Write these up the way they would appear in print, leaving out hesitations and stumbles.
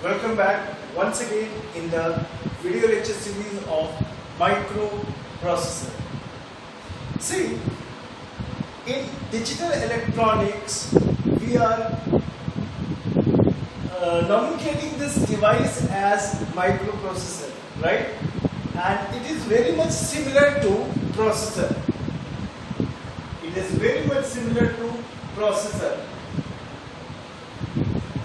Welcome back once again in the video lecture series of microprocessor. See, in digital electronics, we are nomenclating this device as microprocessor, right? And it is very much similar to processor. It is very much similar to processor.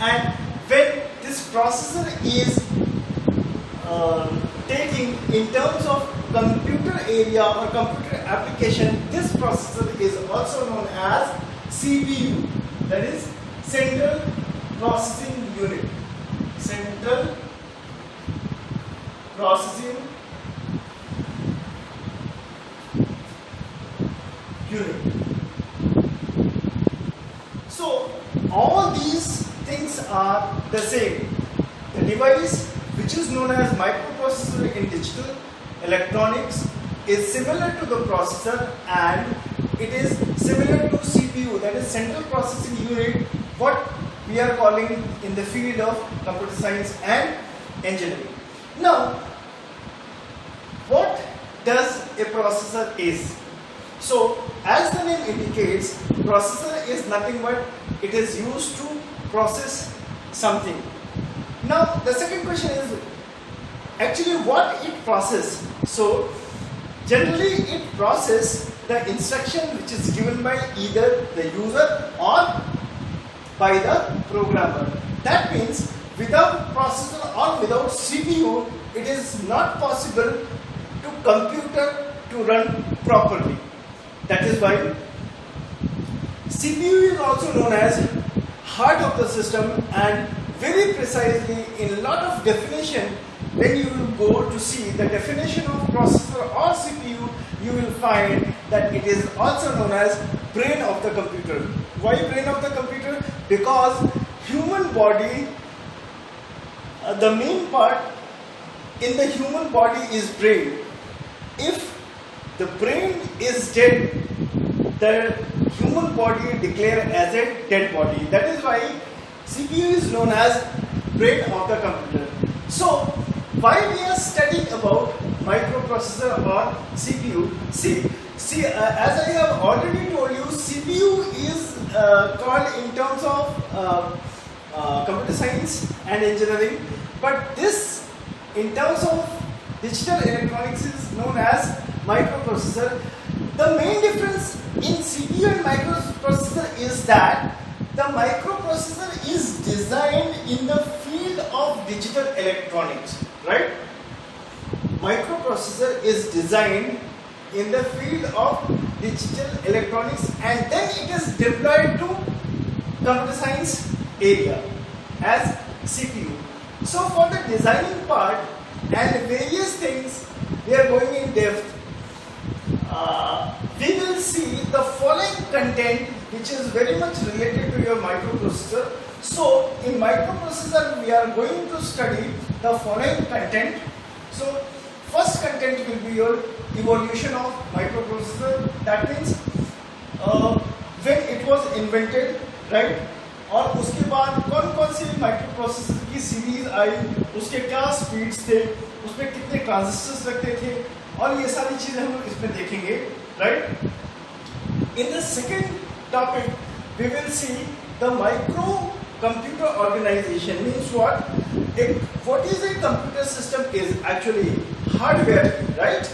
And when this processor is taking in terms of computer area or computer application, this processor is also known as CPU, that is Central Processing Unit. Central Processing Unit. So all these things are the same. The device which is known as microprocessor in digital electronics is similar to the processor, and it is similar to CPU, that is Central Processing Unit, what we are calling in the field of computer science and engineering. Now, what does a processor is? So, as the name indicates, processor is nothing but it is used to process something. Now, the second question is actually what it processes. So, generally it processes the instruction which is given by either the user or by the programmer. That means without processor or without CPU, it is not possible to computer to run properly. That is why CPU is also known as heart of the system, and very precisely in a lot of definition, when you will go to see the definition of processor or CPU, you will find that it is also known as brain of the computer. Why brain of the computer? Because human body, the main part in the human body is brain. If the brain is dead, the human body declared as a dead body. That is why CPU is known as brain of the computer. So, why we are studying about microprocessor or CPU? See, as I have already told you, CPU is called in terms of computer science and engineering, but this in terms of digital electronics is known as microprocessor. The main difference in CPU and microprocessor is that the microprocessor is designed in the field of digital electronics, right? Microprocessor is designed in the field of digital electronics, and then it is deployed to computer science area as CPU. So for the designing part and various things, we are going in depth. We will see the following content which is very much related to your microprocessor. So in microprocessor we are going to study the following content. So first content will be your evolution of microprocessor. That means when it was invented, right? और उसके बाद कौन कौन सी microprocessor की series आई, उसके क्या speeds थे, उसमें कितने ट्रांजिस्टर्स लगते थे, और ये सारी चीजें हम लोग इसमें देखेंगे, right? In the second topic, we will see the microcomputer organization. Means what? What is a computer system is actually hardware, right?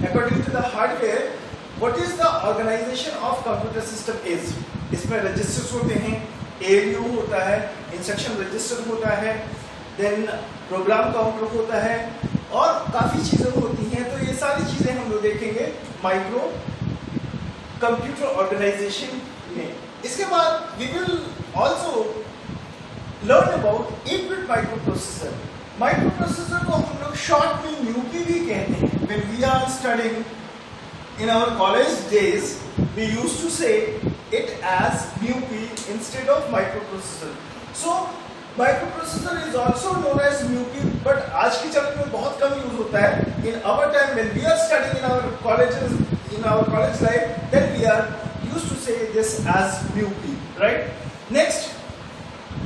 According to the hardware, what is the organization of computer system is? इसमें registers होते हैं, ALU होता है, instruction register होता है, then program counter होता है, और काफी चीजें होती हैं. तो ये सारी चीजें हम लोग देखेंगे माइक्रो कंप्यूटर ऑर्गेनाइजेशन में. इसके बाद we will also learn about 8-bit microprocessor. Microprocessor को हम लोग शॉर्ट में म्यूपी भी कहते हैं. When we are studying in our college days, we used to say it as MUPI instead of microprocessor. So microprocessor is also known as MUPI, but आज के चलन में बहुत कम यूज होता है. In our time when we are studying in our colleges, in our college life, then we are used to say this as MUPI, right? Next,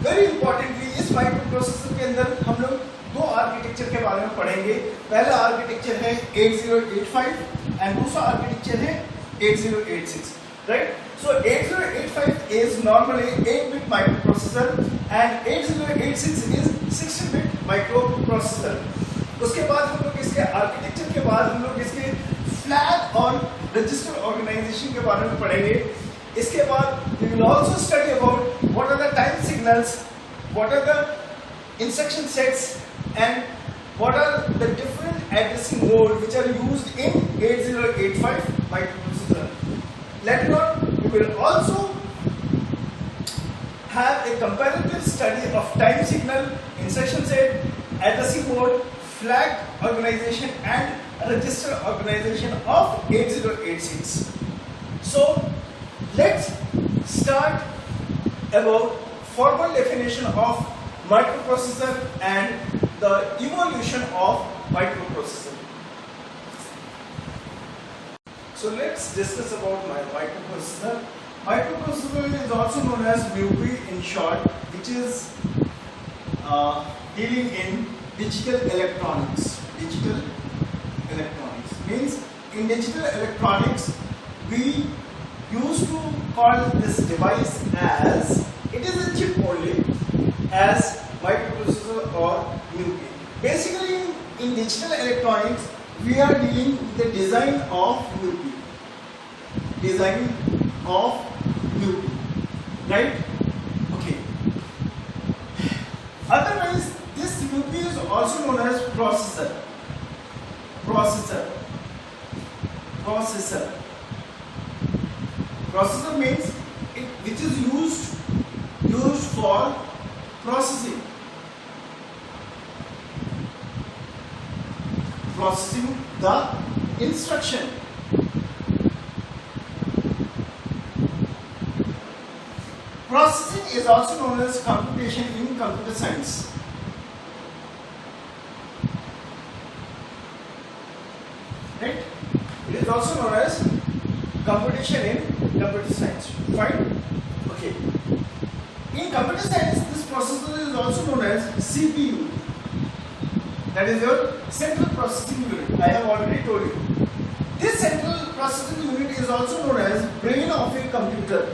very importantly, इस micro processor के अंदर हम लोग दो आर्किटेक्चर के बारे में पढ़ेंगे। पहला आर्किटेक्चर है 8085 एंड दूसरा आर्किटेक्चर है 8086, right? So 8085 is normally 8-bit microprocessor and 8086 is 16-bit microprocessor. उसके बाद हम लोग इसके आर्किटेक्चर के बाद हम लोग इसके फ्लैग और रजिस्टर ऑर्गेनाइजेशन के बारे में पढ़ेंगे। इसके बाद we will also study about what are the time signals, what are the instruction sets and what are the different addressing mode which are used in 8085 microprocessor. Later on we will also have a comparative study of time signal, instruction set, addressing mode, flag organization and register organization of 8086. So let's start about formal definition of microprocessor and the evolution of microprocessor. So let's discuss about my microprocessor. Microprocessor is also known as MIPI in short, which is dealing in digital electronics. Digital electronics means in digital electronics we used to call this device as, it is a chip only, as microprocessor or MIPI. Basically in digital electronics we are dealing with the design of MIPI. Design of MIPI, right? Okay. Otherwise this MIPI is also known as processor. Processor means which is used for processing the instruction. Processing is also known as computation in computer science. Right? It is also known as computation in computer science. Fine? Okay. In computer science, this processor is also known as CPU. That is your central processing unit. I have already told you. This central processing unit is also known as brain of a computer.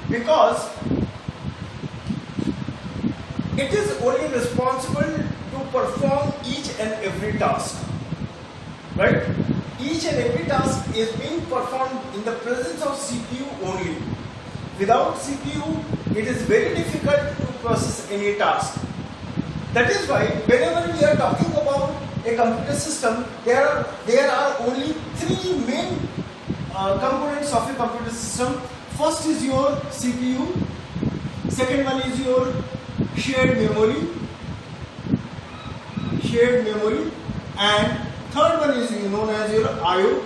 Because it is only responsible to perform each and every task, right? Each and every task is being performed in the presence of CPU only. Without CPU, it is very difficult to process any task. That is why whenever we are talking about a computer system, there are only three main components of a computer system. First is your CPU, second one is your shared memory, and third one is known as your I/O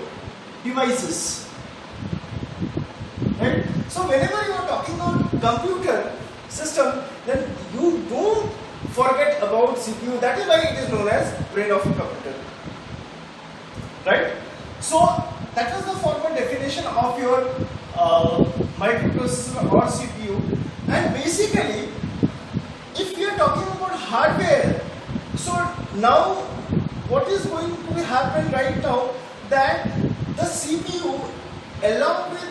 devices. Right? So whenever you are talking about computer system, then you don't forget about CPU. That is why it is known as brain of a computer. Right? So that is the formal definition of your microprocessor or CPU. And basically, if we are talking about hardware, so now what is going to be happen right now, that the CPU along with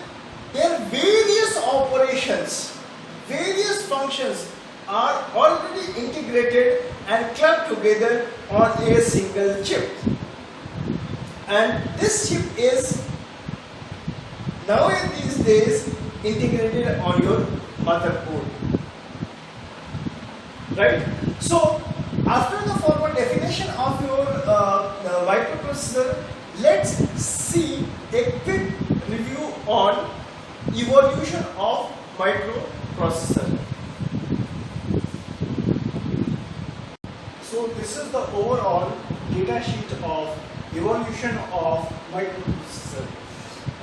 their various operations, various functions are already integrated and clubbed together on a single chip. And this chip is now in these days integrated on your motherboard. Right? So after the formal definition of your microprocessor, let's see a quick review on evolution of microprocessor. So this is the overall data sheet of evolution of microprocessor.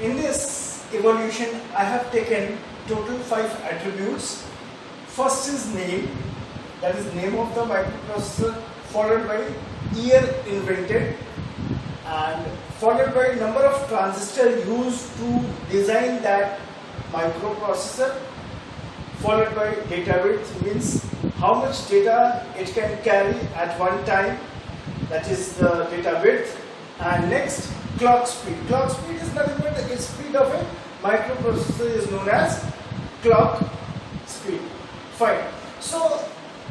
In this evolution, I have taken total 5 attributes. First is name, that is name of the microprocessor, followed by year invented, and followed by number of transistors used to design that microprocessor, followed by data width, means how much data it can carry at one time, that is the data width. And next, clock speed. Clock speed is nothing but the speed of a microprocessor is known as clock speed. Fine. So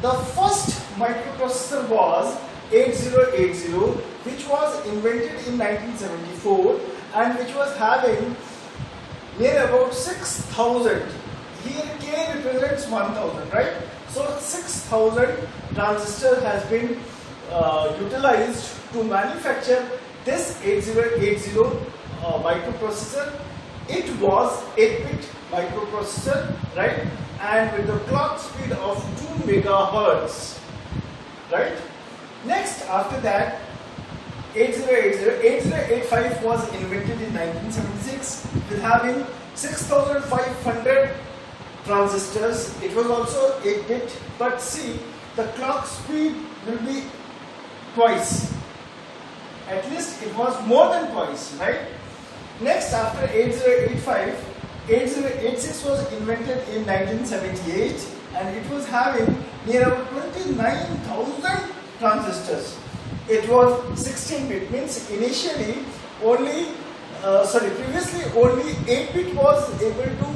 the first microprocessor was 8080, which was invented in 1974 and which was having near about 6,000. Here K represents 1,000, right? So 6,000 transistor has been utilized to manufacture this 8080 microprocessor. It was 8-bit microprocessor, right? And with the clock speed of 2 megahertz, right? Next, after that, 8085 was invented in 1976 with having 6,500 transistors. It was also 8-bit, but see, the clock speed will be twice. At least it was more than twice, right? Next, after 8085, 8086 was invented in 1978 and it was having near about 29,000 transistors. It was 16-bit, means initially only, previously only 8-bit was able to,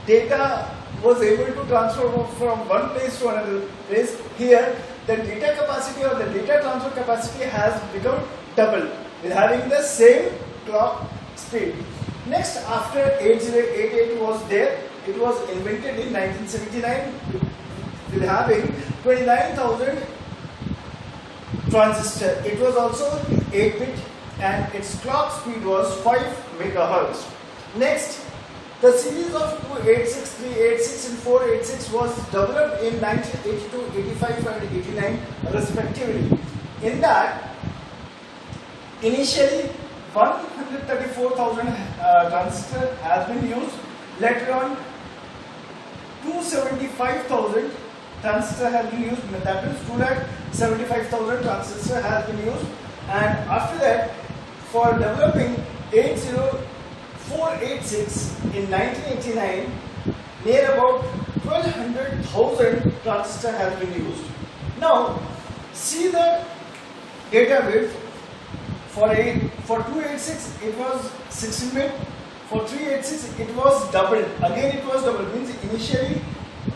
data was able to transfer from one place to another place. Here, the data capacity or the data transfer capacity has become double with having the same clock speed. Next, after 8088 was there, it was invented in 1979 with having 29,000 transistor. It was also 8-bit and its clock speed was 5 megahertz. Next, the series of 286, 386 and 486 was developed in 1982, 85 and 89 respectively. In that, initially 134,000 transistor has been used. Later on, 275,000 transistor has been used. That means 275,000 transistor has been used. And after that, for developing 80486 in 1989, near about 1200,000 transistor has been used. Now, see the data width. For 286 it was 16-bit, for 386 it was doubled. Again it was doubled, means initially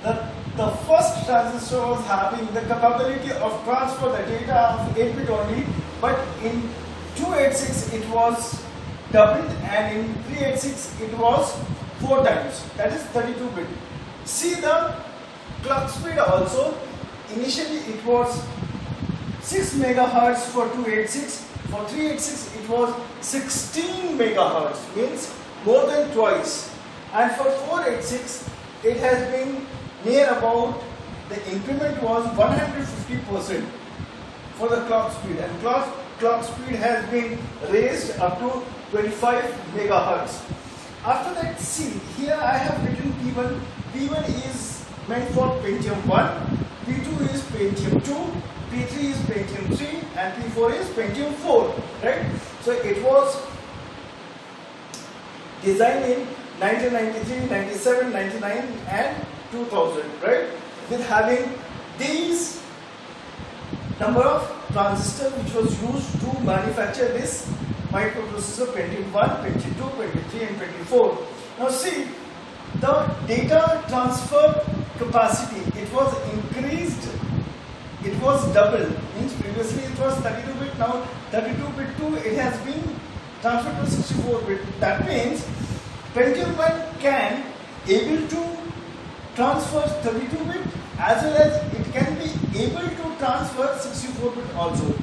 the first transistor was having the capability of transfer the data of 8-bit only, but in 286 it was doubled and in 386 it was 4 times, that is 32-bit. See the clock speed also, initially it was 6 megahertz for 286. For 386 it was 16 megahertz, means more than twice. And for 486 it has been near about, the increment was 150% for the clock speed, and clock speed has been raised up to 25 megahertz. After that, see, here I have written P1. P1 is meant for Pentium 1, P2 is Pentium 2, P3 is Pentium 3 and P4 is Pentium 4, right? So it was designed in 1993, 97, 99 and 2000, right? With having these number of transistors which was used to manufacture this microprocessor Pentium 1, Pentium 2, Pentium 3 and Pentium 4. Now see, the data transfer capacity, it was increased. It was double, means previously it was 32-bit, now 32-bit to it has been transferred to 64-bit. That means Pentium 1 can able to transfer 32-bit as well as it can be able to transfer 64-bit also.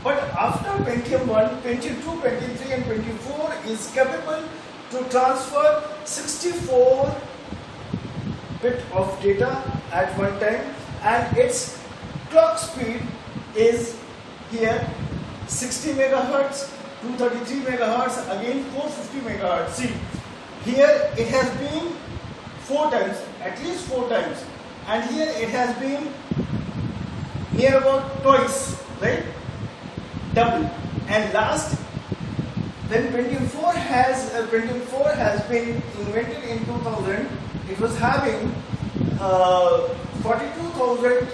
But after Pentium 1, Pentium 2, Pentium 3 and Pentium 4 is capable to transfer 64-bit of data at one time, and its clock speed is here 60 megahertz, 233 megahertz, again 450 megahertz. See, here it has been 4 times, at least 4 times, and here it has been near about twice, right? Double. And last, when Pentium 4 has been invented in 2000, it was having 42,000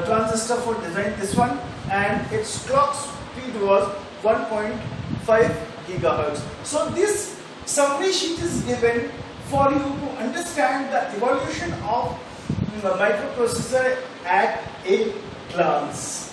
transistor for design this one, and its clock speed was 1.5 gigahertz. So this summary sheet is given for you to understand the evolution of the microprocessor at a glance.